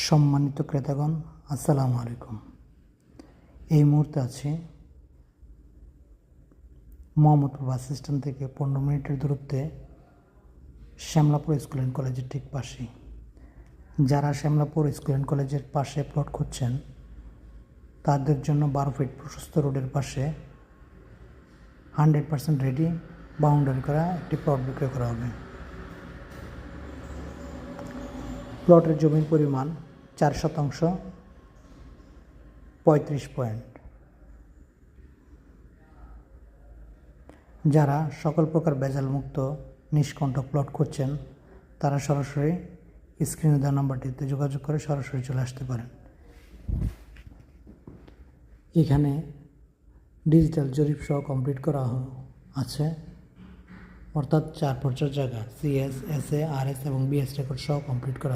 সম্মানিত ক্রেতাগণ, আসসালামু আলাইকুম। এই মুহূর্তে আছি মোহাম্মদপুর বাস স্ট্যান্ড থেকে 15 মিনিটের দূরত্বে শ্যামলাপুর স্কুল অ্যান্ড কলেজের ঠিক পাশেই। যারা শ্যামলাপুর স্কুল অ্যান্ড কলেজের পাশে প্লট খুঁজছেন তাদের জন্য 12 ফিট প্রশস্ত রোডের পাশে 100% রেডি বাউন্ডারি করা একটি প্লট বিক্রয় করা হবে। প্লটের জমির পরিমাণ 4 শতাংশ 35 পয়েন্ট। যারা সকল প্রকার ভেজালমুক্ত নিষ্কণ্টক প্লট খুঁজছেন তারা সরাসরি স্ক্রিনে দেওয়া নাম্বারটিতে যোগাযোগ করে সরাসরি চলে আসতে পারেন। এখানে ডিজিটাল জরিপ সহ কমপ্লিট করা আছে, অর্থাৎ 4 পর্যায়ের জায়গা CS, SA, RS এবং BS রেকর্ড সহ কমপ্লিট করা